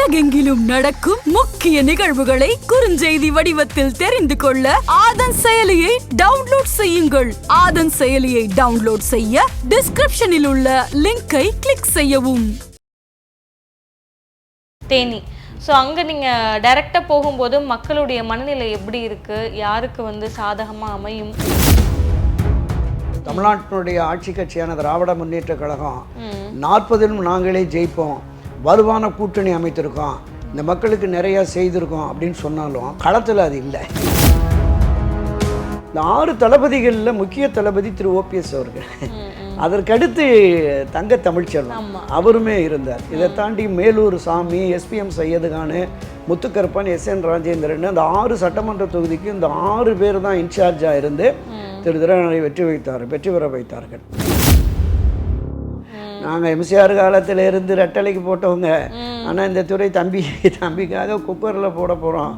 உலகெங்கிலும் நடக்கும் முக்கிய நிகழ்வுகளை குறுஞ்செய்தி வடிவத்தில் தெரிந்து கொள்ள ஆதன் செயலியை டவுன்லோட் செய்யுங்கள். ஆதன் செயலியை டவுன்லோட் செய்ய டிஸ்கிரிப்ஷனில் உள்ள லிங்கை கிளிக் செய்யவும். தேனி அங்கே நீங்கள் டைரெக்டாக போகும்போது மக்களுடைய மனநிலை எப்படி இருக்குது, யாருக்கு சாதகமாக அமையும்? தமிழ்நாட்டினுடைய ஆட்சி கட்சியான திராவிட முன்னேற்ற கழகம் 40லும் நாங்களே ஜெயிப்போம், வலுவான கூட்டணி அமைத்திருக்கோம், இந்த மக்களுக்கு நிறையா செய்திருக்கோம் அப்படின்னு சொன்னாலும் களத்தில் அது இல்லை. இந்த 6 தளபதிகளில் முக்கிய தளபதி திரு ஓபிஎஸ் அவர்கள், அதற்கடுத்து தங்க தமிழ்ச்செல்வன் அவருமே இருந்தார். இதை தாண்டி மேலூர் சாமி, எஸ்பிஎம் சையதுகான், முத்துக்கருப்பன், எஸ்என் ராஜேந்திரன், அந்த 6 சட்டமன்ற தொகுதிக்கு இந்த 6 பேர் தான் இன்சார்ஜாக இருந்து திரு திரையை வெற்றி பெற வைத்தார்கள். நாங்கள் எம்சிஆர் காலத்தில் இருந்து ரெட்டலைக்கு போட்டவங்க, ஆனால் இந்த துறை தம்பிக்காக குக்கரில் போட போகிறோம்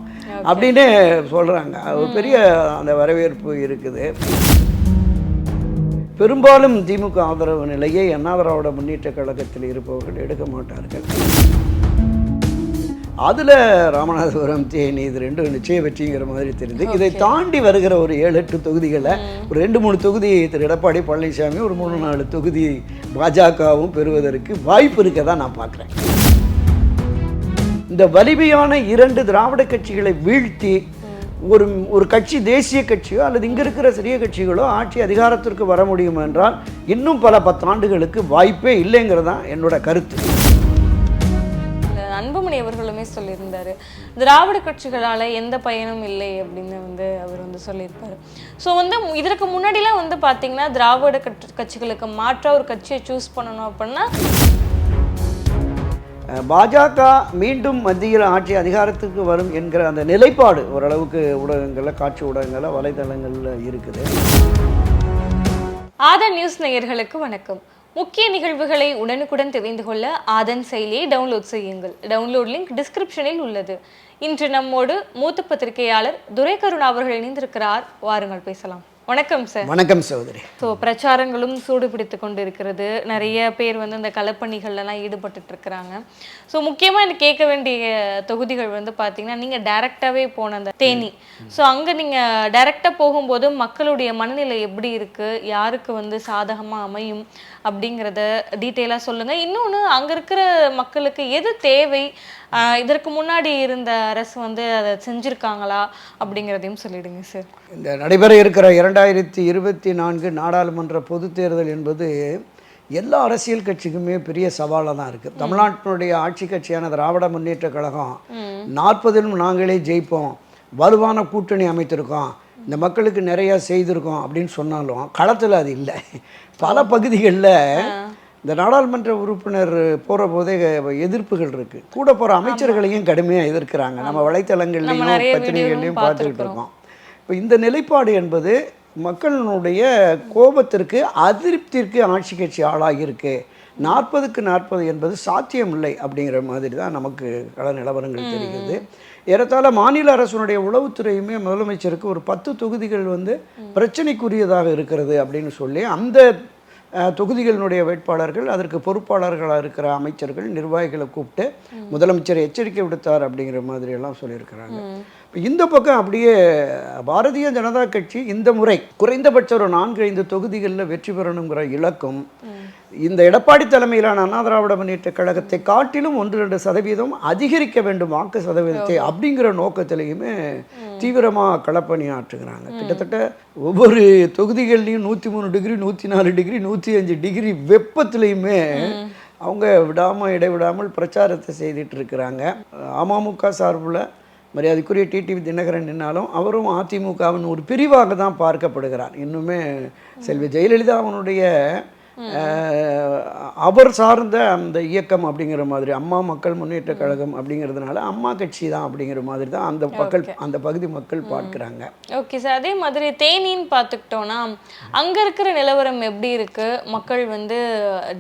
அப்படின்னு சொல்கிறாங்க. ஒரு பெரிய அந்த வரவேற்பு இருக்குது. பெரும்பாலும் திமுக ஆதரவு நிலையை அண்ணா திராவிட முன்னேற்ற கழகத்தில் இருப்பவர்கள் எடுக்க மாட்டார்கள். அதில் ராமநாதபுரம், தேனி இது 2 நிச்சய வெற்றிங்கிற மாதிரி தெரியுது. இதை தாண்டி வருகிற ஒரு 7-8 தொகுதிகளை, ஒரு 2-3 தொகுதி திரு எடப்பாடி பழனிசாமி, ஒரு 3-4 தொகுதி பாஜகவும் பெறுவதற்கு வாய்ப்பு இருக்க தான் நான் பார்க்குறேன். இந்த வலிமையான 2 திராவிட கட்சிகளை வீழ்த்தி ஒரு கட்சி, தேசிய கட்சியோ அல்லது இங்கே இருக்கிற சிறிய கட்சிகளோ ஆட்சி அதிகாரத்திற்கு வர முடியும் என்றால் இன்னும் பல 10 ஆண்டுகளுக்கு வாய்ப்பே இல்லைங்கிறது தான் என்னோட கருத்து. அன்புமணி அவர்களுமே சொல்லியிருந்தாரு, திராவிட கட்சிகளால் எந்த பயனும் இல்லை அப்படின்னு அவர் சொல்லியிருப்பாரு. ஸோ இதற்கு முன்னாடிலாம் பார்த்தீங்கன்னா திராவிட கட்சிகளுக்கு மாற்றாக ஒரு கட்சியை சூஸ் பண்ணணும் அப்படின்னா பாஜக மீண்டும் மத்தியில் ஆட்சி அதிகாரத்துக்கு வரும் என்கிற அந்த நிலைப்பாடு ஓரளவுக்கு ஊடகங்களில், காட்சி ஊடகங்களில், வலைதளங்களில் இருக்குது. ஆதன் நியூஸ் நேயர்களுக்கு வணக்கம். முக்கிய நிகழ்வுகளை உடனுக்குடன் தெரிந்து கொள்ள ஆதன் செயலியை டவுன்லோட் செய்யுங்கள். டவுன்லோட் லிங்க் டிஸ்கிரிப்ஷனில் உள்ளது. இன்று நம்மோடு மூத்த பத்திரிகையாளர் துரைக்கருணா அவர்கள் இணைந்திருக்கிறார். வாருங்கள் பேசலாம். வணக்கம் சார். வணக்கம் சகோதரி. பிரச்சாரங்களும் சூடு பிடித்து கொண்டு இருக்கிறது. நிறைய பேர் இந்த களப்பணிகள்லாம் ஈடுபட்டு இருக்கிறாங்க. முக்கியமாக எனக்கு கேட்க வேண்டிய தொகுதிகள் பார்த்தீங்கன்னா, நீங்கள் டைரெக்டாகவே போன அந்த தேனி, அங்கே நீங்கள் டைரெக்டாக போகும்போது மக்களுடைய மனநிலை எப்படி இருக்குது, யாருக்கு சாதகமாக அமையும் அப்படிங்கிறத டீட்டெயிலாக சொல்லுங்கள். இன்னொன்று, அங்கே இருக்கிற மக்களுக்கு எது தேவை, இதற்கு முன்னாடி இருந்த அரசு அதை செஞ்சுருக்காங்களா அப்படிங்கிறதையும் சொல்லிடுங்க சார். இந்த நடைபெற இருக்கிற 2024 நாடாளுமன்ற பொதுத் தேர்தல் என்பது எல்லா அரசியல் கட்சிக்குமே பெரிய சவாலாக தான் இருக்குது. தமிழ்நாட்டினுடைய ஆட்சி கட்சியான திராவிட முன்னேற்ற கழகம் 40லும் நாங்களே ஜெயிப்போம், வலுவான கூட்டணி அமைத்திருக்கோம், இந்த மக்களுக்கு நிறையா செய்திருக்கோம் அப்படின்னு சொன்னாலும் களத்தில் அது இல்லை. பல பகுதிகளில் இந்த நாடாளுமன்ற உறுப்பினர் போகிற போதே எதிர்ப்புகள் இருக்குது. கூட போகிற அமைச்சர்களையும் கடுமையாக எதிர்க்கிறாங்க. நம்ம வலைத்தளங்கள்லையும் பத்திரிகைகள்லையும் பார்த்துக்கிட்டு இருக்கோம். இப்போ இந்த நிலைப்பாடு என்பது மக்களினுடைய கோபத்திற்கு, அதிருப்திற்கு ஆட்சி கட்சி ஆளாகியிருக்கு. 40க்கு 40 என்பது சாத்தியமில்லை அப்படிங்கிற மாதிரி தான் நமக்கு கள நிலவரங்கள் தெரிகிறது. ஏறத்தாழ மாநில அரசுடைய உளவுத்துறையுமே முதலமைச்சருக்கு ஒரு 10 தொகுதிகள் பிரச்சனைக்குரியதாக இருக்கிறது அப்படின்னு சொல்லி அந்த தொகுதிகளினுடைய வேட்பாளர்கள், அதற்கு பொறுப்பாளர்களாக இருக்கிற அமைச்சர்கள், நிர்வாகிகளை கூப்பிட்டு முதலமைச்சர் எச்சரிக்கை விடுத்தார் அப்படிங்கிற மாதிரி எல்லாம் சொல்லியிருக்கிறாங்க. இப்போ இந்த பக்கம் அப்படியே பாரதிய ஜனதா கட்சி இந்த முறை குறைந்தபட்சம் ஒரு 4-5 தொகுதிகளில் வெற்றி பெறணுங்கிற இலக்கும் இந்த எடப்பாடி தலைமையிலான அண்ணா திராவிட முன்னேற்ற கழகத்தை காட்டிலும் 1-2% அதிகரிக்க வேண்டும் வாக்கு சதவீதத்தை அப்படிங்கிற நோக்கத்திலையுமே தீவிரமாக களப்பணியாற்றுகிறாங்க. கிட்டத்தட்ட ஒவ்வொரு தொகுதிகள்லையும் 103 டிகிரி, 104 டிகிரி, 105 டிகிரி வெப்பத்திலையுமே அவங்க இடைவிடாமல் பிரச்சாரத்தை செய்துட்டு இருக்கிறாங்க. அமமுக சார்பில் மரியாதைக்குரிய டிடிவி தினகரன் நின்னாலும் அவரும் அதிமுகவின் ஒரு பிரிவாக தான் பார்க்கப்படுகிறார். இன்னுமே செல்வி ஜெயலலிதா அவனுடைய அவர் சார்ந்த அந்த இயக்கம் அப்படிங்கிற மாதிரி, அம்மா மக்கள் முன்னேற்ற கழகம் அப்படிங்கிறதுனால அம்மா கட்சி தான் அப்படிங்கிற மாதிரி தான் அந்த பகுதி மக்கள் பார்க்குறாங்க. Okay sir. அதே மாதிரி தேனின்னு பார்த்துக்கிட்டோன்னா அங்கே இருக்கிற நிலவரம் எப்படி இருக்குது? மக்கள்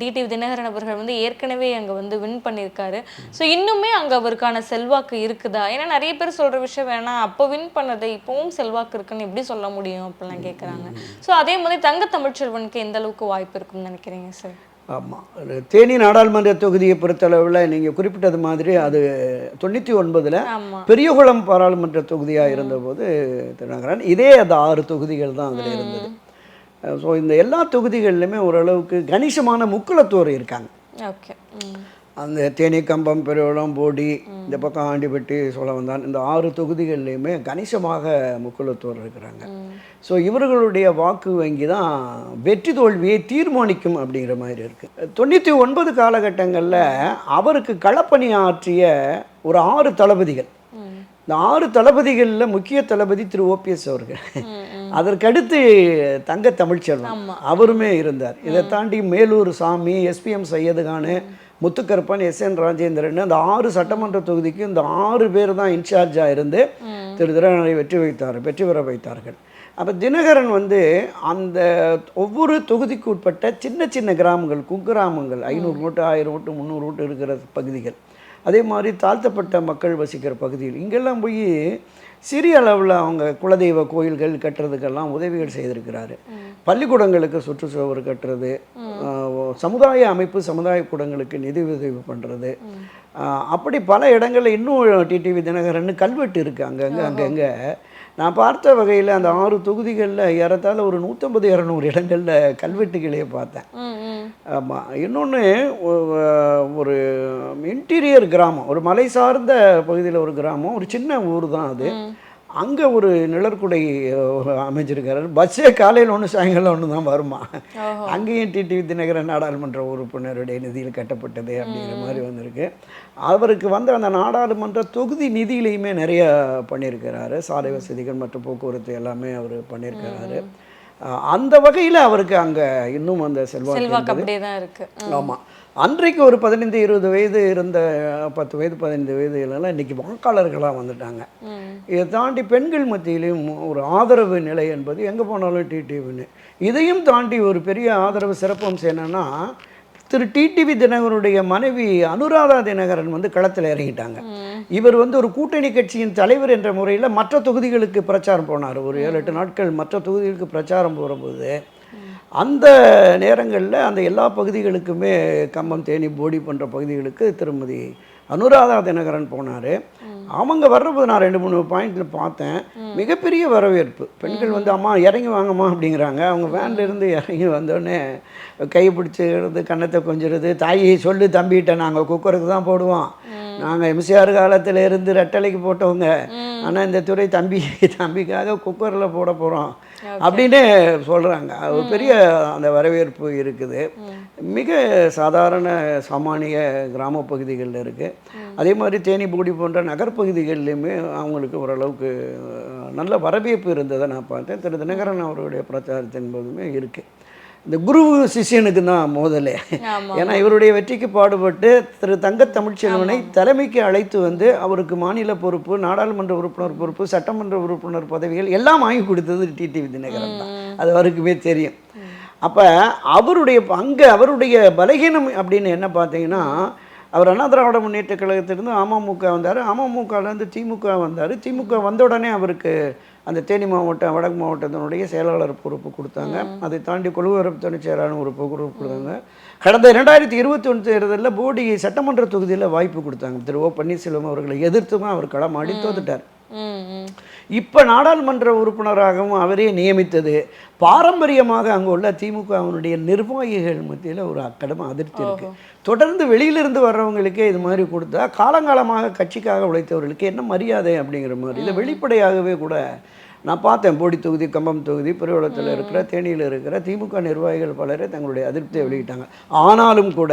டிடிவி தினகரன் அவர்கள் ஏற்கனவே அங்கே வின் பண்ணியிருக்காரு. ஸோ இன்னுமே அங்கே அவருக்கான செல்வாக்கு இருக்குதா? ஏன்னா நிறைய பேர் சொல்கிற விஷயம் வேணாம், அப்போ வின் பண்ணதை இப்போவும் செல்வாக்கு இருக்குன்னு எப்படி சொல்ல முடியும் அப்படிலாம் கேட்குறாங்க. ஸோ அதே மாதிரி தங்க தமிழ்ச்செல்வனுக்கு எந்த அளவுக்கு வாய்ப்பு இருக்குன்னு நினைக்கிறீங்க சார்? ஆமாம். தேனி நாடாளுமன்ற தொகுதியை பொறுத்தளவில் நீங்கள் குறிப்பிட்டது மாதிரி அது 99ல் பெரியகுளம் பாராளுமன்ற தொகுதியாக இருந்தபோது தினகரன் இதே அந்த 6 தொகுதிகள் தான் அதில் இருந்தது. ஸோ இந்த எல்லா தொகுதிகள்லையுமே ஓரளவுக்கு கணிசமான முக்குளத்தோர் இருக்காங்க. ஓகே. அந்த தேனி, கம்பம், பெரியகுளம், போடி, இந்த பக்கம் ஆண்டிப்பட்டி, சோழவந்தான், இந்த 6 தொகுதிகள்லையுமே கணிசமாக முக்குளத்தோர் இருக்கிறாங்க. ஸோ இவர்களுடைய வாக்கு வங்கி தான் வெற்றி தோல்வியை தீர்மானிக்கும் அப்படிங்கிற மாதிரி இருக்குது. 99 காலகட்டங்களில் அவருக்கு களப்பணி ஆற்றிய ஒரு 6 தளபதிகள், இந்த 6 தளபதிகளில் முக்கிய தளபதி திரு OPS அவர்கள், அதற்கடுத்து தங்க தமிழ்ச்செல்வன் அவருமே இருந்தார். இதை தாண்டி மேலூர் சாமி, SPM சையதுகான், முத்துக்கருப்பன், SN ராஜேந்திரன், அந்த 6 சட்டமன்ற தொகுதிக்கு இந்த 6 பேர் தான் இன்சார்ஜாக இருந்து திரு தினகரனை வெற்றி பெற வைத்தார்கள். அப்போ தினகரன் வந்து அந்த ஒவ்வொரு தொகுதிக்கு உட்பட்ட சின்ன சின்ன கிராமங்கள், குக்கிராமங்கள், 500 ஓட்டு, 1000 ஓட்டு, 300 ஓட்டு இருக்கிற பகுதிகள், அதே மாதிரி தாழ்த்தப்பட்ட மக்கள் வசிக்கிற பகுதிகள், இங்கெல்லாம் போய் சிறிய அளவில் அவங்க குலதெய்வ கோயில்கள் கட்டுறதுக்கெல்லாம் உதவிகள் செய்திருக்கிறாரு. பள்ளிக்கூடங்களுக்கு சுற்றுச்சுவர் கட்டுறது, சமுதாய அமைப்பு, சமுதாய கூடங்களுக்கு நிதி உதவி பண்ணுறது, அப்படி பல இடங்களில் இன்னும் டிடிவி தினகரன் கல்வெட்டு இருக்குது அங்கங்கே. நான் பார்த்த வகையில் அந்த 6 தொகுதிகளில் ஏறத்தாழ ஒரு 150-200 இடங்களில் கல்வெட்டுகளே பார்த்தேன். ஆமாம். இன்னொன்று ஒரு இன்டீரியர் கிராமம், ஒரு மலை சார்ந்த பகுதியில் ஒரு கிராமம், ஒரு சின்ன ஊர் தான் அது. அங்கே ஒரு நிழற்குடை அமைஞ்சிருக்காரு. பஸ்ஸே காலையில் ஒன்று சாயங்காலம் ஒன்று தான் வருமா. அங்கேயும் டிடிவி தினகரன் நாடாளுமன்ற உறுப்பினருடைய நிதியில் கட்டப்பட்டது அப்படிங்கிற மாதிரி வந்திருக்கு. அவருக்கு வந்து அந்த நாடாளுமன்ற தொகுதி நிதியிலையுமே நிறைய பண்ணியிருக்கிறாரு. சாலை வசதிகள் மற்றும் போக்குவரத்து எல்லாமே அவர் பண்ணியிருக்கிறாரு. அந்த வகையில் அவருக்கு அங்கே இன்னும் அந்த செல்வாக்கு அப்படியே தான் இருக்கு. ஆமாம். அன்றைக்கு ஒரு 15-20 வயது இருந்த 10 வயது 15 வயது எல்லாம் இன்றைக்கி வாக்காளர்களாக வந்துட்டாங்க. இதை தாண்டி பெண்கள் மத்தியிலையும் ஒரு ஆதரவு நிலை என்பது எங்கே போனாலும் டிடிவின்னு. இதையும் தாண்டி ஒரு பெரிய ஆதரவு சிறப்பம்சம் என்னென்னா, திரு டிடிவி தினகரனுடைய மனைவி அனுராதா தினகரன் வந்து களத்தில் இறங்கிட்டாங்க. இவர் வந்து ஒரு கூட்டணி கட்சியின் தலைவர் என்ற முறையில் மற்ற தொகுதிகளுக்கு பிரச்சாரம் போனார். ஒரு 7-8 நாட்கள் மற்ற தொகுதிகளுக்கு பிரச்சாரம் போகும்போது அந்த நேரங்களில் அந்த எல்லா பகுதிகளுக்குமே கம்பம், தேனி, போடி போன்ற பகுதிகளுக்கு திருமதி அனுராதா தினகரன் போனார். அவங்க வர்றபோது நான் 2-3 பாயிண்டில் பார்த்தேன். மிகப்பெரிய வரவேற்பு. பெண்கள் வந்து அம்மா இறங்கி வாங்கம்மா அப்படிங்கிறாங்க. அவங்க வேன்லேருந்து இறங்கி வந்தோடனே கையை பிடிச்சிக்கிறது, கன்னத்தை கொஞ்சிறது, தாயை சொல்லு தம்பிகிட்ட, நாங்கள் குக்கருக்கு தான் போடுவோம், நாங்கள் MCR காலத்தில் இருந்து ரெட்டலைக்கு போட்டவங்க, ஆனால் இந்த துறை தம்பிக்காக குக்கரில் போட போகிறோம் அப்படின்னு சொல்கிறாங்க. ஒரு பெரிய அந்த வரவேற்பு இருக்குது. மிக சாதாரண சாமானிய கிராம பகுதிகளில் இருக்குது. அதே மாதிரி தேனி, போடி போன்ற நகர்ப்பகுதிகள்லையுமே அவங்களுக்கு ஓரளவுக்கு நல்ல வரவேற்பு இருந்ததை நான் பார்த்தேன். திரு தினகரன் அவருடைய பிரச்சாரத்தின் போதுமே இருக்குது. இந்த குரு சிஷியனுக்கு தான் மோதலே. ஏன்னா இவருடைய வெற்றிக்கு பாடுபட்டு திரு தங்க தமிழ்ச்செல்வனை தலைமைக்கு அழைத்து வந்து அவருக்கு மாநில பொறுப்பு, நாடாளுமன்ற உறுப்பினர் பொறுப்பு, சட்டமன்ற உறுப்பினர் பதவிகள் எல்லாம் வாங்கி கொடுத்தது டிடிவி தினகரன் தான். அது அவருக்குமே தெரியும். அப்போ அவருடைய பலகீனம் அப்படின்னு என்ன பார்த்தீங்கன்னா, அவர் அண்ணா திராவிட முன்னேற்ற கழகத்திலிருந்து அமமுக வந்தார், அமமுகலேருந்து திமுக வந்தார். திமுக வந்த உடனே அவருக்கு அந்த தேனி மாவட்டம், வடக்கு மாவட்டத்தினுடைய செயலாளர் பொறுப்பு கொடுத்தாங்க. அதை தாண்டி கொள்கைபரப்பு துணை செயலாளர் ஒரு பொறுப்பு கொடுத்தாங்க. கடந்த 2021 தேர்தலில் போடி சட்டமன்ற தொகுதியில் வாய்ப்பு கொடுத்தாங்க. திரு O பன்னீர்செல்வம் அவர்களை எதிர்த்துமா அவர் களமாடி தோத்துட்டார். இப்போ நாடாளுமன்ற உறுப்பினராகவும் அவரே நியமித்தது பாரம்பரியமாக அங்கே உள்ள திமுகவினுடைய நிர்வாகிகள் மத்தியில் ஒரு அக்கடமை அதிருப்தி இருக்குது. தொடர்ந்து வெளியிலிருந்து வர்றவங்களுக்கே இது மாதிரி கொடுத்தா காலங்காலமாக கட்சிக்காக உழைத்தவர்களுக்கு என்ன மரியாதை அப்படிங்கிற மாதிரி இதை வெளிப்படையாகவே கூட நான் பார்த்தேன். போடி தொகுதி, கம்பம் தொகுதி, பெருவளத்தில் இருக்கிற, தேனியில் இருக்கிற திமுக நிர்வாகிகள் பலரே தங்களுடைய அதிருப்தியை வெளியிட்டாங்க. ஆனாலும் கூட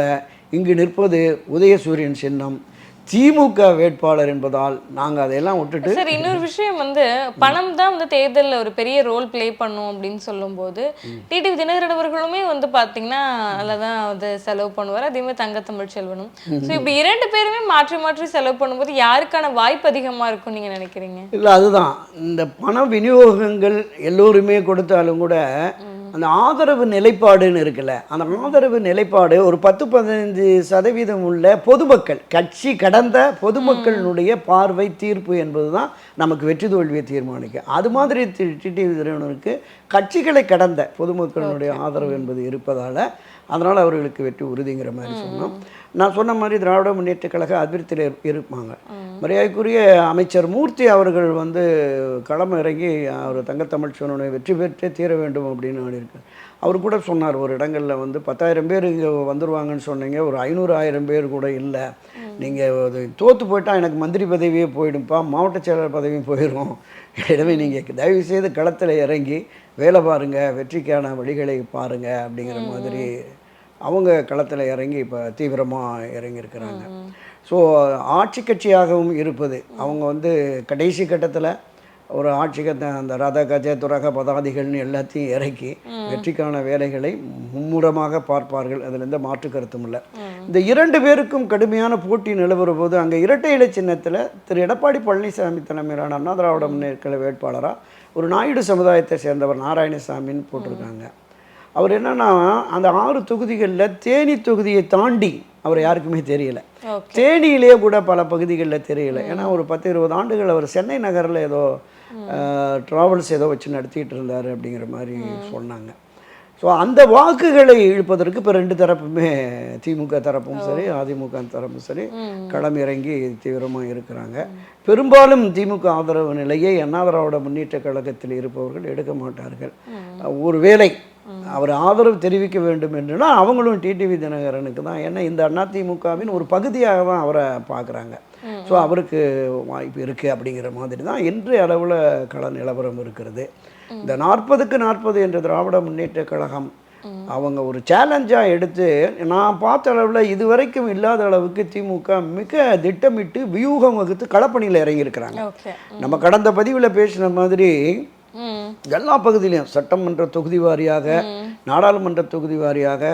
இங்கு நிற்பது உதயசூரியன் சின்னம், திமுக வேட்பாளர் என்பதால் நாங்கள் அதையெல்லாம் விட்டுட்டு. சார், இன்னொரு விஷயம் வந்து பணம் தான் வந்து தேர்தலில் ஒரு பெரிய ரோல் பிளே பண்ணும் அப்படின்னு சொல்லும்போது டிடிவி தினகரன் அவர்களுமே வந்து பார்த்தீங்கன்னா அதில் தான் வந்து செலவு பண்ணுவார். அதே மாதிரி தங்க தமிழ்ச்செல்வனும். ஸோ இப்படி 2 பேருமே மாற்றி மாற்றி செலவு பண்ணும்போது யாருக்கான வாய்ப்பு அதிகமாக இருக்கும்னு நீங்கள் நினைக்கிறீங்க? இல்லை, அதுதான் இந்த பண விநியோகங்கள் எல்லோருமே கொடுத்தாலும் கூட அந்த ஆதரவு நிலைப்பாடுன்னு இருக்குல்ல, அந்த ஆதரவு நிலைப்பாடு ஒரு 10-15% உள்ள பொதுமக்கள், கட்சி கடந்த பொதுமக்களினுடைய பார்வை, தீர்ப்பு என்பது தான் நமக்கு வெற்றி தோல்வியை தீர்மானிக்கும். அது மாதிரி டிடிவி தினகரனுக்கு கட்சிகளை கடந்த பொதுமக்களினுடைய ஆதரவு என்பது இருப்பதால் அதனால் அவர்களுக்கு வெற்றி உறுதிங்கிற மாதிரி சொன்னோம். நான் சொன்ன மாதிரி திராவிட முன்னேற்ற கழக அதிருப்தியில் இருப்பாங்க. மரியாதைக்குரிய அமைச்சர் மூர்த்தி அவர்கள் வந்து களம் இறங்கி அவர் தங்கத்தமிழ் சொன்ன வெற்றி பெற்றே தீர வேண்டும் அப்படின்னு இருக்கார். அவர் கூட சொன்னார், ஒரு இடங்களில் வந்து 10,000 பேர் இங்கே வந்துடுவாங்கன்னு சொன்னீங்க, ஒரு 500,000 பேர் கூட இல்லை, நீங்கள் அது தோற்று போயிட்டால் எனக்கு மந்திரி பதவியே போயிடும்ப்பா, மாவட்ட செயலாளர் பதவியும் போயிடும், எனவே நீங்கள் தயவுசெய்து களத்தில் இறங்கி வேலை பாருங்கள், வெற்றிக்கான வழிகளை பாருங்கள் அப்படிங்கிற மாதிரி அவங்க களத்தில் இறங்கி இப்போ தீவிரமாக இறங்கியிருக்கிறாங்க. ஸோ ஆட்சி கட்சியாகவும் இருப்பது, அவங்க வந்து கடைசி கட்டத்தில் ஒரு ஆட்சிக்கு அந்த ரத கஜ துரக பதாதிகள்னு எல்லாத்தையும் இறக்கி வெற்றிக்கான வேலைகளை மும்முரமாக பார்ப்பார்கள். அதில் எந்த மாற்று கருத்தும் இல்லை. இந்த 2 பேருக்கும் கடுமையான போட்டி நிலவர போது அங்கே இரட்டை இலை சின்னத்தில் திரு எடப்பாடி பழனிசாமி தலைமையிலான அண்ணா திராவிட முன்னேற்ற வேட்பாளராக ஒரு நாயுடு சமுதாயத்தை சேர்ந்தவர் நாராயணசாமின்னு போட்டிருக்காங்க. அவர் என்னன்னா அந்த 6 தொகுதிகளில் தேனி தொகுதியை தாண்டி அவர் யாருக்குமே தெரியல. தேனியிலே கூட பல பகுதிகளில் தெரியல. ஏன்னா ஒரு 10-20 ஆண்டுகள் அவர் சென்னை நகரில் ஏதோ ட்ராவல்ஸ் ஏதோ வச்சு நடத்திட்டு இருந்தார் அப்படிங்கிற மாதிரி சொன்னாங்க. ஸோ அந்த வாக்குகளை இழுப்பதற்கு இப்போ 2 தரப்புமே, திமுக தரப்பும் சரி அதிமுக தரப்பும் சரி களம் இறங்கி தீவிரமாக இருக்கிறாங்க. பெரும்பாலும் திமுக ஆதரவு நிலையை அண்ணா திராவிட முன்னேற்ற கழகத்தில் இருப்பவர்கள் எடுக்க மாட்டார்கள். ஒருவேளை அவர் ஆதரவு தெரிவிக்க வேண்டும் என்றுனா அவங்களும் டிடிவி தினகரனுக்கு தான். ஏன்னா இந்த அதிமுகவின் ஒரு பகுதியாக தான் அவரை பார்க்குறாங்க. ஸோ அவருக்கு வாய்ப்பு இருக்குது அப்படிங்கிற மாதிரி தான் இன்றைய அளவில் கள நிலவரம் இருக்கிறது. இந்த 40க்கு 40 என்ற திராவிட முன்னேற்ற கழகம் அவங்க ஒரு சேலஞ்சாக எடுத்து, நான் பார்த்த அளவில் இதுவரைக்கும் இல்லாத அளவுக்கு திமுக மிக திட்டமிட்டு வியூகம் வகுத்து களப்பணியில் இறங்கியிருக்கிறாங்க. நம்ம கடந்த பதிவில் பேசின மாதிரி எல்லா பகுதியிலையும் சட்டமன்ற தொகுதி வாரியாக, நாடாளுமன்ற தொகுதி வாரியாக,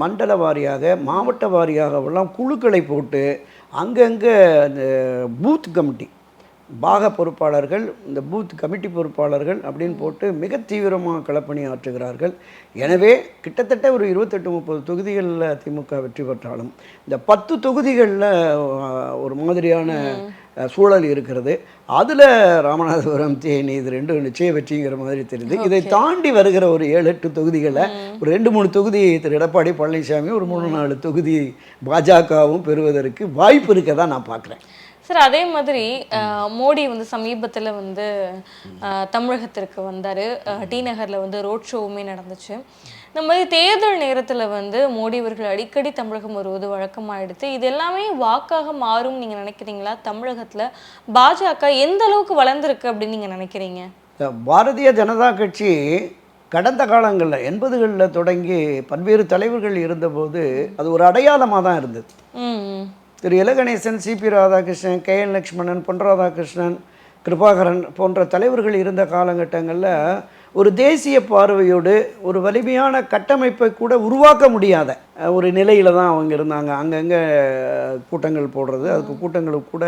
மண்டல வாரியாக, மாவட்ட வாரியாகவெல்லாம் குழுக்களை போட்டு அங்கங்கே இந்த பூத் கமிட்டி பாக பொறுப்பாளர்கள், இந்த பூத் கமிட்டி பொறுப்பாளர்கள் அப்படின்னு போட்டு மிக தீவிரமாக களப்பணி ஆற்றுகிறார்கள். எனவே கிட்டத்தட்ட ஒரு 28-30 தொகுதிகளில் திமுக வெற்றி பெற்றாலும் இந்த 10 தொகுதிகளில் ஒரு மாதிரியான சூழல் இருக்கிறது. அதில் ராமநாதபுரம், தேனி இது 2 நிச்சய வெற்றிங்கிற மாதிரி தெரியுது. இதை தாண்டி வருகிற ஒரு 7-8 தொகுதிகளில் ஒரு 2-3 தொகுதி திரு எடப்பாடி பழனிசாமி, ஒரு 3-4 தொகுதி பாஜகவும் பெறுவதற்கு வாய்ப்பு இருக்க தான் நான் பார்க்குறேன். சார், அதே மாதிரி மோடி வந்து சமீபத்தில் வந்து தமிழகத்திற்கு வந்தார். டி நகரில் வந்து ரோட் ஷோவுமே நடந்துச்சு. இந்த மாதிரி தேர்தல் நேரத்தில் வந்து மோடி அவர்கள் அடிக்கடி தமிழகம் வருவது வழக்கமாகிடுது. இது எல்லாமே வாக்காக மாறும் நீங்கள் நினைக்கிறீங்களா? தமிழகத்தில் பாஜக எந்த அளவுக்கு வளர்ந்துருக்கு அப்படின்னு நீங்கள் நினைக்கிறீங்க? பாரதிய ஜனதா கட்சி கடந்த காலங்களில் 80களில் தொடங்கி பல்வேறு தலைவர்கள் இருந்தபோது அது ஒரு அடையாளமாக தான் இருந்தது. திரு இலகணேசன், சிபி ராதாகிருஷ்ணன், KN லக்ஷ்மணன், பொன் ராதாகிருஷ்ணன், கிருபாகரன் போன்ற தலைவர்கள் இருந்த காலகட்டங்களில் ஒரு தேசிய பார்வையோடு ஒரு வலிமையான கட்டமைப்பை கூட உருவாக்க முடியாத ஒரு நிலையில் தான் அவங்க இருந்தாங்க. அங்கங்கே கூட்டங்கள் போடுறது, அதுக்கு கூட்டங்களுக்கு கூட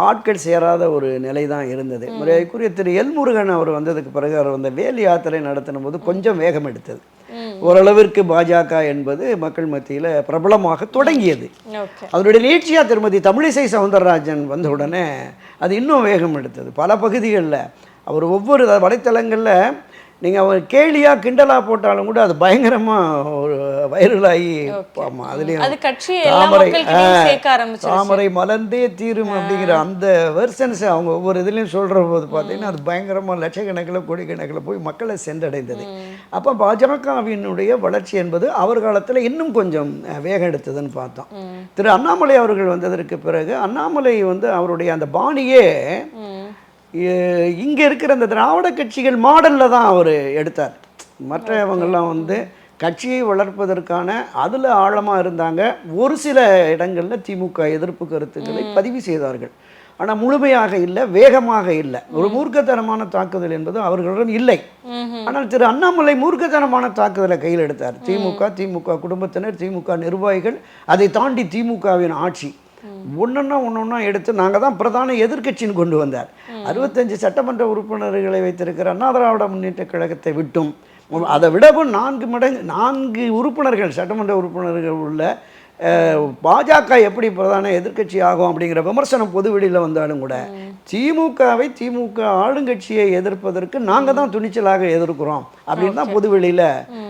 ஆட்கள் சேராத ஒரு நிலை தான் இருந்தது. முறைக்குரிய திரு எல்முருகன் அவர் வந்ததுக்கு பிறகு அவர் வந்த வேல் யாத்திரை நடத்தின போது கொஞ்சம் வேகம் எடுத்தது. ஓரளவிற்கு பாஜக என்பது மக்கள் மத்தியில் பிரபலமாக தொடங்கியது. அதனுடைய நீட்சியாக திருமதி தமிழிசை சவுந்தரராஜன் வந்த உடனே அது இன்னும் வேகம் எடுத்தது. பல பகுதிகளில் அவர் ஒவ்வொரு வலைத்தளங்களில் நீங்கள் அவர் கேலியாக கிண்டலாக போட்டாலும் கூட அது பயங்கரமாக ஒரு வைரலாகி, அதுலேயும் தாமரை மலர்ந்தே தீரும் அப்படிங்கிற அந்த வெர்ஷன்ஸ் அவங்க ஒவ்வொரு இதுலேயும் சொல்கிற போது பார்த்தீங்கன்னா அது பயங்கரமாக லட்சக்கணக்கில் கோடிக்கணக்கில் போய் மக்களை சென்றடைந்தது. அப்போ பாஜகவினுடைய வளர்ச்சி என்பது அவர் காலத்தில் இன்னும் கொஞ்சம் வேகம் எடுத்ததுன்னு பார்த்தோம். திரு அண்ணாமலை அவர்கள் வந்ததற்கு பிறகு அண்ணாமலை வந்து அவருடைய அந்த பாணியே இங்கே இருக்கிற அந்த திராவிட கட்சிகள் மாடலில் தான் அவர் எடுத்தார். மற்றவங்கெல்லாம் வந்து கட்சியை வளர்ப்பதற்கான அதில் ஆழமாக இருந்தாங்க. ஒரு சில இடங்களில் திமுக எதிர்ப்பு கருத்துக்களை பதிவு செய்தார்கள். ஆனால் முழுமையாக இல்லை, வேகமாக இல்லை. ஒரு மூர்க்கத்தனமான தாக்குதல் என்பது அவர்களிடம் இல்லை. ஆனால் திரு அண்ணாமலை மூர்க்கத்தனமான தாக்குதலை கையில் எடுத்தார். திமுக குடும்பத்தினர், திமுக நிர்வாகிகள், அதை தாண்டி திமுகவின் ஆட்சி ஒன்றொன்னா எடுத்து நாங்கள் தான் பிரதான எதிர்க்கட்சின்னு கொண்டு வந்தார். 65 சட்டமன்ற உறுப்பினர்களை வைத்திருக்கிற அண்ணா திராவிட முன்னேற்ற கழகத்தை விட்டும் அதை விடவும் 4 மடங்கு 4 உறுப்பினர்கள் சட்டமன்ற உறுப்பினர்கள் உள்ள பாஜக எப்படி பிரதான எதிர்க்கட்சி ஆகும் அப்படிங்கிற விமர்சனம் பொது வெளியில் வந்தாலும் கூட திமுக ஆளுங்கட்சியை எதிர்ப்பதற்கு நாங்கள் தான் துணிச்சலாக எதிர்க்கிறோம் அப்படின்னு தான் பொதுவெளியில்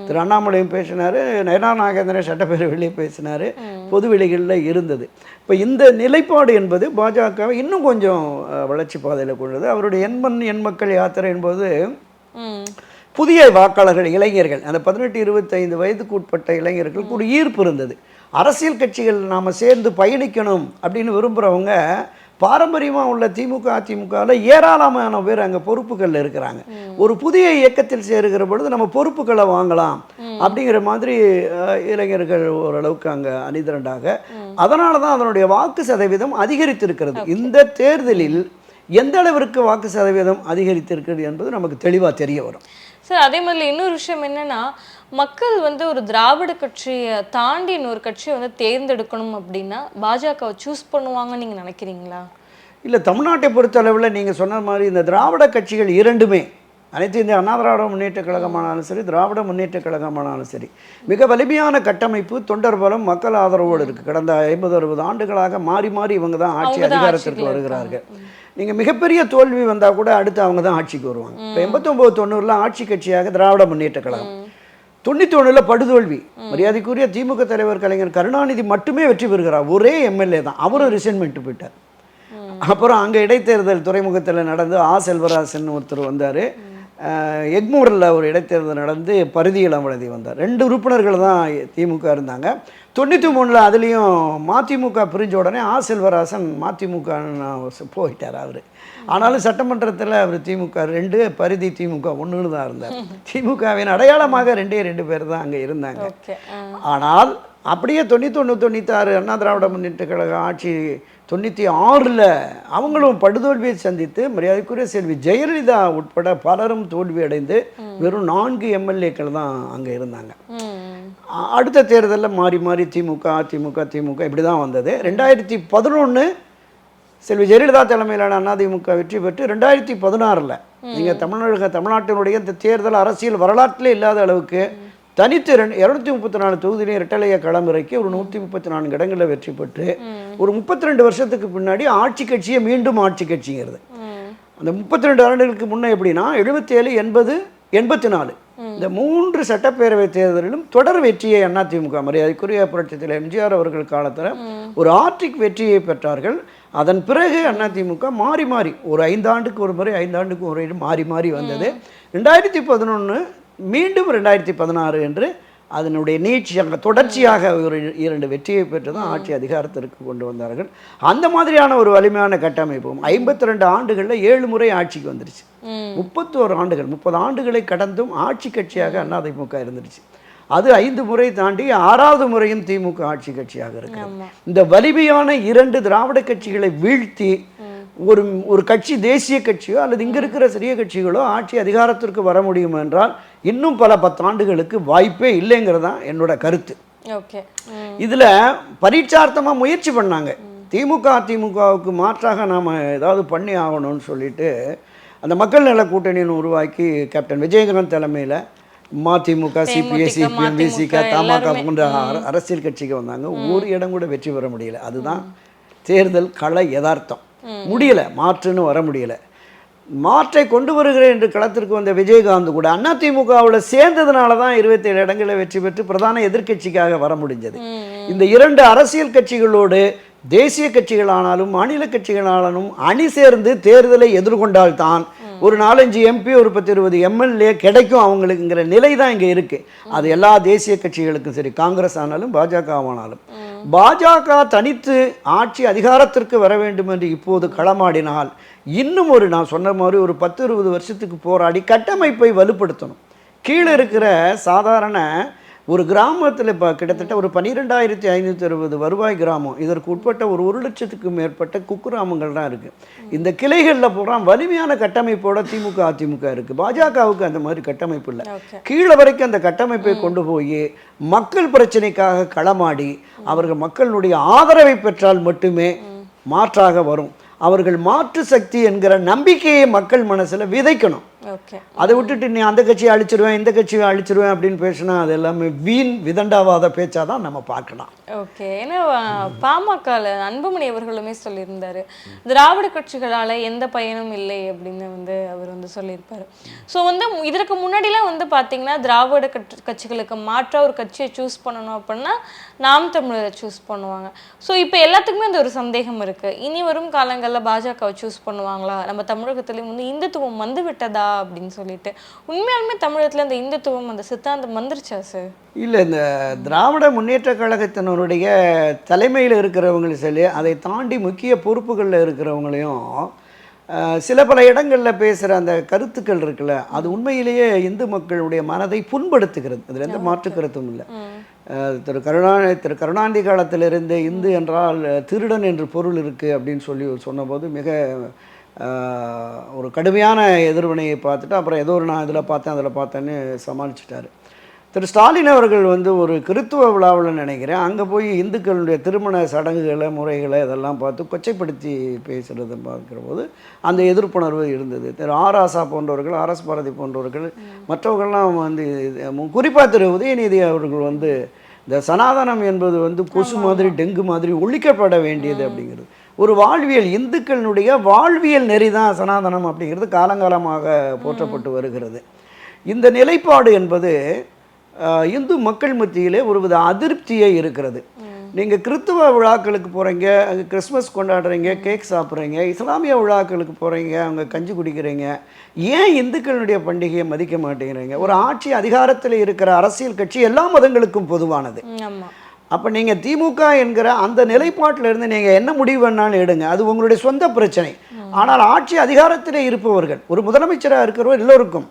திரு அண்ணாமலையும் பேசினார், நயனா நாகேந்திரன் சட்டப்பேரவையிலேயே பேசினார், பொதுவெளிகளில் இருந்தது. இப்போ இந்த நிலைப்பாடு என்பது பாஜகவை இன்னும் கொஞ்சம் வளர்ச்சி பாதையில் கொண்டது. அவருடைய எண் மக்கள் யாத்திரை என்பது புதிய வாக்காளர்கள், இளைஞர்கள், அந்த 18-25 வயதுக்கு உட்பட்ட இளைஞர்களுக்கு ஒரு ஈர்ப்பு இருந்தது. அரசியல் கட்சிகள் நாம் சேர்ந்து பயணிக்கணும் அப்படின்னு விரும்புகிறவங்க பாரம்பரியமாக உள்ள திமுக அதிமுகவில் ஏராளமான பேர் அங்கே பொறுப்புகளில் இருக்கிறாங்க. ஒரு புதிய இயக்கத்தில் சேருகிற பொழுது நம்ம பொறுப்புகளை வாங்கலாம் அப்படிங்கிற மாதிரி இளைஞர்கள் ஓரளவுக்கு அங்கே அணிதிரண்டாக, அதனால தான் அதனுடைய வாக்கு சதவீதம் அதிகரித்திருக்கிறது. இந்த தேர்தலில் எந்த அளவிற்கு வாக்கு சதவீதம் அதிகரித்திருக்கிறது என்பது நமக்கு தெளிவாக தெரிய வரும். சார், அதே மாதிரி இன்னொரு விஷயம் என்னன்னா, மக்கள் வந்து ஒரு திராவிட கட்சியை தாண்டி இன்னொரு கட்சியை வந்து தேர்ந்தெடுக்கணும் அப்படின்னா பாஜகவை சூஸ் பண்ணுவாங்கன்னு நீங்கள் நினைக்கிறீங்களா? இல்லை, தமிழ்நாட்டை பொறுத்தளவில் நீங்கள் சொன்ன மாதிரி இந்த திராவிட கட்சிகள் இரண்டுமே, அனைத்து இந்திய அண்ணா திராவிட முன்னேற்ற கழகமானாலும் சரி, திராவிட முன்னேற்ற கழகமானாலும் சரி, மிக வலிமையான கட்டமைப்பு, தொண்டர் பலம், மக்கள் ஆதரவோடு இருக்குது. கடந்த 50-60 ஆண்டுகளாக மாறி மாறி இவங்க தான் ஆட்சி அதிகாரத்திற்கு வருகிறார்கள். நீங்கள் மிகப்பெரிய தோல்வி வந்தால் கூட அடுத்து அவங்க தான் ஆட்சிக்கு வருவாங்க. இப்போ 89-90 ஆட்சி கட்சியாக திராவிட முன்னேற்ற கழகம், 91 படுதோல்வி. மரியாதைக்குரிய திமுக தலைவர் கலைஞர் கருணாநிதி மட்டுமே வெற்றி பெறுகிறார், ஒரே எம்எல்ஏ தான், அவரும் ரிசைன்மெண்ட் போயிட்டார். அப்புறம் அங்கே இடைத்தேர்தல் துறைமுகத்தில் நடந்து செல்வராசன் ஒருத்தர் வந்தார், எக்மூரில் ஒரு இடைத்தேர்தல் நடந்து பரிதி இளமலதி வந்தார். 2 உறுப்பினர்கள் தான் திமுக இருந்தாங்க. 93 அதுலேயும் மதிமுக பிரிஞ்ச உடனே செல்வராசன் மதிமுக போயிட்டார் அவர். ஆனாலும் சட்டமன்றத்தில் அவர் திமுக 2, பரிதி திமுக 1 தான் இருந்தார். திமுகவின் அடையாளமாக 2 பேர் தான் அங்கே இருந்தாங்க. ஆனால் அப்படியே 91-96 அண்ணா திராவிட முன்னேற்ற கழக ஆட்சி 96 அவங்களும் படுதோல்வியை சந்தித்து மரியாதைக்குரிய செல்வி ஜெயலலிதா உட்பட பலரும் தோல்வி அடைந்து வெறும் 4 எம்எல்ஏக்கள் தான் அங்கே இருந்தாங்க. அடுத்த தேர்தலில் மாறி மாறி திமுக அதிமுக இப்படி தான் வந்தது. 2011 செல்வி ஜெயலலிதா தலைமையிலான அதிமுக வெற்றி பெற்று 2016 நீங்கள் தமிழ்நாட்டினுடைய இந்த தேர்தல் அரசியல் வரலாற்றிலே இல்லாத அளவுக்கு தனித்து 234 தொகுதியிலே இரட்டலையை களமிறக்கி ஒரு 134 இடங்களில் வெற்றி பெற்று ஒரு 32 வருஷத்துக்கு பின்னாடி ஆட்சி கட்சியை மீண்டும் ஆட்சி கட்சிங்கிறது. அந்த 32 ஆண்டுகளுக்கு முன்னே எப்படின்னா 77, 80, 84 இந்த 3 சட்டப்பேரவை தேர்தலிலும் தொடர் வெற்றியை அதிமுக, மரியாதைக்குரிய புரட்சித்தில் எம்ஜிஆர் அவர்கள் காலத்தில் ஒரு ஆட்சிக் வெற்றியை பெற்றார்கள். அதன் பிறகு அதிமுக மாறி மாறி ஒரு 5 ஆண்டுக்கு ஒரு முறை 5 ஆண்டுக்கு ஒரு மாறி மாறி வந்தது. 2011 மீண்டும் 2016 என்று அதனுடைய நீட்சியாக தொடர்ச்சியாக ஒரு 2 வெற்றியை பெற்று தான் ஆட்சி அதிகாரத்திற்கு கொண்டு வந்தார்கள். அந்த மாதிரியான ஒரு வலிமையான கட்டமைப்பும் 52 ஆண்டுகளில் 7 முறை ஆட்சிக்கு வந்துருச்சு. 31 ஆண்டுகள் 30 ஆண்டுகளை கடந்தும் ஆட்சி கட்சியாக அதிமுக இருந்துருச்சு. அது 5 முறை தாண்டி 6வது முறையும் திமுக ஆட்சி கட்சியாக இருக்கு. இந்த வலிமையான 2 திராவிட கட்சிகளை வீழ்த்தி ஒரு கட்சி தேசிய கட்சியோ அல்லது இங்கே இருக்கிற சிறிய கட்சிகளோ ஆட்சி அதிகாரத்திற்கு வர முடியும் என்றால் இன்னும் பல 10 ஆண்டுகளுக்கு வாய்ப்பே இல்லைங்கிறது தான் என்னோட கருத்து. இதில் பரீட்சார்த்தமாக முயற்சி பண்ணாங்க. அதிமுகவுக்கு மாற்றாக நாம் ஏதாவது பண்ணி ஆகணும்னு சொல்லிட்டு அந்த மக்கள் நல கூட்டணின்னு உருவாக்கி கேப்டன் விஜயகாந்த் தலைமையில் மதிமுக, சிபிஐ, சிபிஎம், விசிக, தமாக போன்ற அரசியல் கட்சிக்கு வந்தாங்க. ஒரு இடம் கூட வெற்றி பெற முடியல. அதுதான் தேர்தல் கள யதார்த்தம். முடியலை, மாற்றுன்னு வர முடியலை. மாற்றை கொண்டு வருகிறேன் என்று களத்திற்கு வந்த விஜயகாந்த் கூட அதிமுகவில் சேர்ந்ததுனால தான் 27 இடங்களில் வெற்றி பெற்று பிரதான எதிர்க்கட்சிக்காக வர முடிஞ்சது. இந்த 2 அரசியல் கட்சிகளோடு தேசிய கட்சிகளானாலும் மாநில கட்சிகளானாலும் அணி சேர்ந்து தேர்தலை எதிர்கொண்டால்தான் ஒரு 4-5 எம்பி, ஒரு 10-20 எம்எல்ஏ கிடைக்கும் அவங்களுக்குங்கிற நிலை தான் இங்கே இருக்குது. அது எல்லா தேசிய கட்சிகளுக்கும் சரி, காங்கிரஸ் ஆனாலும் பாஜக ஆனாலும். பாஜக தனித்து ஆட்சி அதிகாரத்திற்கு வர வேண்டும் என்று இப்போது களமாடினால் இன்னும் நான் சொன்ன மாதிரி ஒரு 10-20 வருஷத்துக்கு போராடி கட்டமைப்பை வலுப்படுத்தணும். கீழே இருக்கிற சாதாரண ஒரு கிராமத்தில் இப்போ கிட்டத்தட்ட ஒரு 12,560 வருவாய் கிராமம், இதற்கு உட்பட்ட ஒரு 1,00,000க்கும் மேற்பட்ட குக்கிராமங்கள் தான் இருக்குது. இந்த கிளைகளில் பூரா வலிமையான கட்டமைப்போட திமுக அதிமுக இருக்குது. பாஜகவுக்கு அந்த மாதிரி கட்டமைப்பு இல்லை. கீழே வரைக்கும் அந்த கட்டமைப்பை கொண்டு போய் மக்கள் பிரச்சனைக்காக களமாடி அவர்கள் மக்களுடைய ஆதரவை பெற்றால் மட்டுமே மாற்றாக வரும். அவர்கள் மாற்று சக்தி என்கிற நம்பிக்கையை மக்கள் மனசில் விதைக்கணும். ஓகே. அதை விட்டுட்டு நீ அந்த கட்சியை அழிச்சிருவேன் இந்த கட்சியை அழிச்சிருவேன் அப்படின்னு பேசினா அது எல்லாமே வீண் விதண்டாவாத பேச்சாதான் நம்ம பார்க்கலாம். ஓகே. ஏன்னா பாமகல அன்புமணி அவர்களுமே சொல்லியிருந்தாரு, திராவிட கட்சிகளால எந்த பயனும் இல்லை அப்படின்னு வந்து அவர் வந்து சொல்லியிருப்பாரு. ஸோ வந்து இதற்கு முன்னாடிலாம் வந்து பார்த்தீங்கன்னா திராவிட கட்சிகளுக்கு மாற்றா ஒரு கட்சியை சூஸ் பண்ணணும் அப்படின்னா நாம் தமிழரை சூஸ் பண்ணுவாங்க. ஸோ இப்போ எல்லாத்துக்குமே அந்த ஒரு சந்தேகம் இருக்கு, இனி வரும் காலங்களில் பாஜகவை சூஸ் பண்ணுவாங்களா, நம்ம தமிழகத்துலேயும் வந்து இந்துத்துவம் வந்து விட்டதா அப்படின்னு சொல்லிட்டு. உண்மையாலுமே தமிழகத்தில் அந்த இந்துத்துவம் அந்த சித்தாந்தம் வந்துருச்சா சார்? இல்லை, இந்த திராவிட முன்னேற்ற கழகத்தினருடைய தலைமையில் இருக்கிறவங்களும் சரி, அதை தாண்டி முக்கிய பொறுப்புகளில் இருக்கிறவங்களையும் சில பல இடங்களில் பேசுகிற அந்த கருத்துக்கள் இருக்குல்ல, அது உண்மையிலேயே இந்து மக்களுடைய மனதை புண்படுத்துகிறது. அதில் எந்த மாற்று கருத்தும் இல்லை. திரு கருணாநிதி காலத்திலிருந்து இந்து என்றால் திருடன் என்று பொருள் இருக்குது அப்படின்னு சொல்லி சொன்னபோது மிக ஒரு கடுமையான எதிர்வினையை பார்த்துட்டு அப்புறம் ஏதோ ஒரு நான் இதில் பார்த்தேன் அதில் பார்த்தேன்னு சமாளிச்சிட்டார். திரு ஸ்டாலின் அவர்கள் வந்து ஒரு கிறித்துவ விழாவில் நினைக்கிறேன், அங்கே போய் இந்துக்களுடைய திருமண சடங்குகளை முறைகளை இதெல்லாம் பார்த்து கொச்சைப்படுத்தி பேசுகிறத பார்க்குற போது அந்த எதிர்ப்புணர்வு இருந்தது. திரு ஆர் ஆசா போன்றவர்கள், ஆர்எஸ் பாரதி போன்றவர்கள், மற்றவர்கள்லாம் வந்து குறிப்பாக திரு உதயநிதி அவர்கள் வந்து இந்த சனாதனம் என்பது வந்து கொசு மாதிரி டெங்கு மாதிரி ஒழிக்கப்பட வேண்டியது அப்படிங்கிறது ஒரு வாழ்வியல், இந்துக்களினுடைய வாழ்வியல் நெறி தான் சனாதனம் அப்படிங்கிறது காலங்காலமாக போற்றப்பட்டு வருகிறது. இந்த நிலைப்பாடு என்பது இந்து மக்கள் மத்தியிலே ஒருவித அதிருப்தியே இருக்கிறது. நீங்கள் கிறித்துவ விழாக்களுக்கு போகிறீங்க, அங்கே கிறிஸ்மஸ் கொண்டாடுறீங்க, கேக் சாப்பிட்றீங்க, இஸ்லாமிய விழாக்களுக்கு போகிறீங்க, அங்கே கஞ்சி குடிக்கிறீங்க, ஏன் இந்துக்களுடைய பண்டிகையை மதிக்க மாட்டேங்கிறீங்க? ஒரு ஆட்சி அதிகாரத்தில் இருக்கிற அரசியல் கட்சி எல்லா மதங்களுக்கும் பொதுவானது. அப்போ நீங்கள் திமுக என்கிற அந்த நிலைப்பாட்டிலிருந்து நீங்கள் என்ன முடிவு வேணாலும் எடுங்க, அது உங்களுடைய சொந்த பிரச்சனை. ஆனால் ஆட்சி அதிகாரத்திலே இருப்பவர்கள், ஒரு முதலமைச்சராக இருக்கிறவர் எல்லோருக்கும்,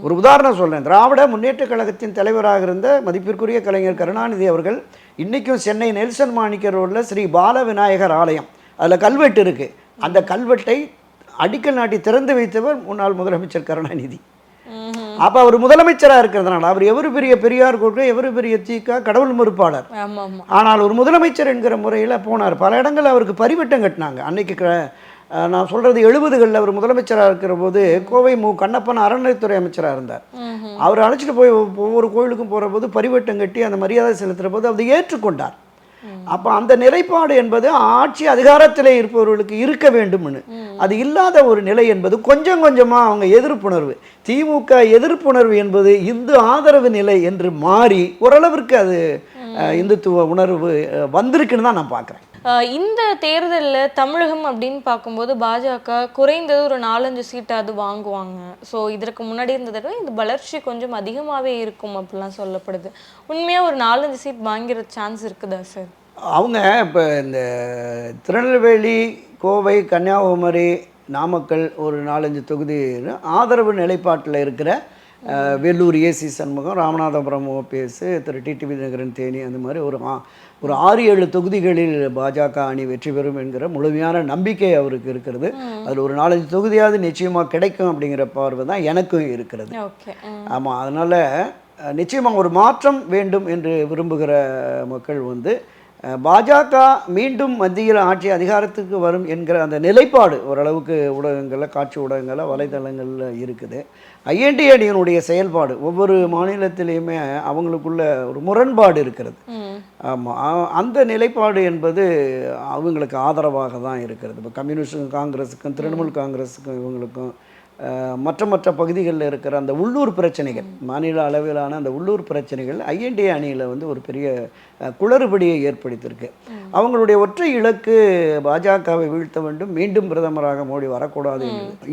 ஒரு உதாரணம் சொல்கிறேன், திராவிட முன்னேற்ற கழகத்தின் தலைவராக இருந்த மதிப்பிற்குரிய கலைஞர் கருணாநிதி அவர்கள் இன்றைக்கும் சென்னை நெல்சன் மாணிக்க ரோடில் ஸ்ரீ பால விநாயகர் ஆலயம், அதில் கல்வெட்டு இருக்குது, அந்த கல்வெட்டை அடிக்கல் நாட்டி திறந்து வைத்தவர் முன்னாள் முதலமைச்சர் கருணாநிதி. அப்போ அவர் முதலமைச்சராக இருக்கிறதுனால அவர் எவரு பெரிய பெரியார் கொள்கை, எவரு பெரிய தீக்கா, கடவுள் மறுப்பாளர். ஆனால் ஒரு முதலமைச்சர் என்கிற முறையில் போனார். பல இடங்களில் அவருக்கு பரிவட்டம் கட்டினாங்க. அன்னைக்கு நான் சொல்கிறது 70களில் அவர் முதலமைச்சராக இருக்கிற போது கோவை கண்ணப்பன் அறநிலைத்துறை அமைச்சராக இருந்தார். அவர் அழைச்சிட்டு போய் ஒவ்வொரு கோயிலுக்கும் போகிற போது பரிவட்டம் கட்டி அந்த மரியாதை செலுத்துகிற போது அதை ஏற்றுக்கொண்டார். அப்போ அந்த நிலைப்பாடு என்பது ஆட்சி அதிகாரத்திலே இருப்பவர்களுக்கு இருக்க வேண்டும்னு, அது இல்லாத ஒரு நிலை என்பது கொஞ்சம் கொஞ்சமாக அவங்க எதிர்ப்புணர்வு, திமுக எதிர்ப்புணர்வு என்பது இந்து ஆதரவு நிலை என்று மாறி ஓரளவிற்கு அது இந்துத்துவ உணர்வு வந்திருக்குன்னு தான் நான் பார்க்குறேன். இந்த தேர்தலில் தமிழகம் அப்படின்னு பார்க்கும்போது பாஜக குறைந்தது ஒரு 4-5 சீட்டாவது வாங்குவாங்க. ஸோ இதற்கு முன்னாடி இருந்ததை இந்த வளர்ச்சி கொஞ்சம் அதிகமாகவே இருக்கும் அப்படிலாம் சொல்லப்படுது. உண்மையாக ஒரு 4-5 சீட் வாங்கிற சான்ஸ் இருக்குதா சார்? அவங்க இப்போ இந்த திருநெல்வேலி, கோவை, கன்னியாகுமரி, நாமக்கல் ஒரு 4-5 தொகுதி ஆதரவு நிலைப்பாட்டில் இருக்கிற வேலூர் ஏசி சண்முகம், ராமநாதபுரம் ஓபிஎஸ், திரு டிடிவி தினகரன் தேனி, அந்த மாதிரி ஒரு 6-7 தொகுதிகளில் பாஜக அணி வெற்றி பெறும் என்கிற முழுமையான நம்பிக்கை அவருக்கு இருக்கிறது. அதில் ஒரு 4-5 தொகுதியாவது நிச்சயமாக கிடைக்கும் அப்படிங்கிற பார்வை தான் எனக்கும் இருக்கிறது. ஆமாம், அதனால் நிச்சயமாக ஒரு மாற்றம் வேண்டும் என்று விரும்புகிற மக்கள் வந்து பாஜக மீண்டும் மத்தியில் ஆட்சி அதிகாரத்துக்கு வரும் என்கிற அந்த நிலைப்பாடு ஓரளவுக்கு ஊடகங்களில், காட்சி ஊடகங்களில், வலைதளங்களில் இருக்குது. ஐஎன்டி அணியினுடைய செயல்பாடு ஒவ்வொரு மாநிலத்திலையுமே அவங்களுக்குள்ள ஒரு முரண்பாடு இருக்கிறது. ஆமாம், அந்த நிலைப்பாடு என்பது அவங்களுக்கு ஆதரவாக தான் இருக்கிறது. இப்போ கம்யூனிஸ்டுக்கும் காங்கிரஸுக்கும் திரிணாமுல் காங்கிரஸுக்கும் இவங்களுக்கும் மற்ற பகுதிகளில் இருக்கிற அந்த உள்ளூர் பிரச்சனைகள், மாநில அளவிலான அந்த உள்ளூர் பிரச்சனைகள் ஐஎன்டி அணியில் வந்து ஒரு பெரிய குளறுபடியை ஏற்படுத்தியிருக்கு. அவங்களுடைய ஒற்றை இலக்கு பாஜகவை வீழ்த்த வேண்டும், மீண்டும் பிரதமராக மோடி வரக்கூடாது.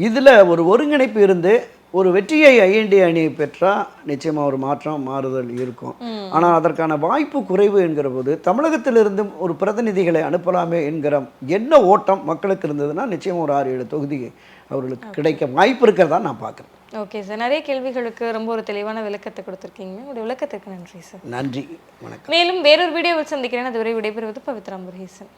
இதில் ஒரு ஒருங்கிணைப்பு இருந்து ஒரு வெற்றியை ஐஎன்டி அணி பெற்றால் நிச்சயமாக ஒரு மாறுதல் இருக்கும். ஆனால் அதற்கான வாய்ப்பு குறைவு என்கிற போது தமிழகத்திலிருந்து ஒரு பிரதிநிதிகளை அனுப்பலாமே என்கிற என்ன ஓட்டம் மக்களுக்கு இருந்ததுன்னா நிச்சயமாக ஒரு 6-7 தொகுதி அவர்களுக்கு கிடைக்க வாய்ப்பு இருக்கிறதா நான் பார்க்குறேன். ஓகே சார், நிறைய கேள்விகளுக்கு ரொம்ப ஒரு தெளிவான விளக்கத்தை கொடுத்துருக்கீங்க. உங்களுடைய விளக்கத்திற்கு நன்றி சார். நன்றி, வணக்கம். மேலும் வேறொரு வீடியோவில் சந்திக்கிறேன். அதுவரை விடைபெறுவது பவித்ரா முருகேசன்.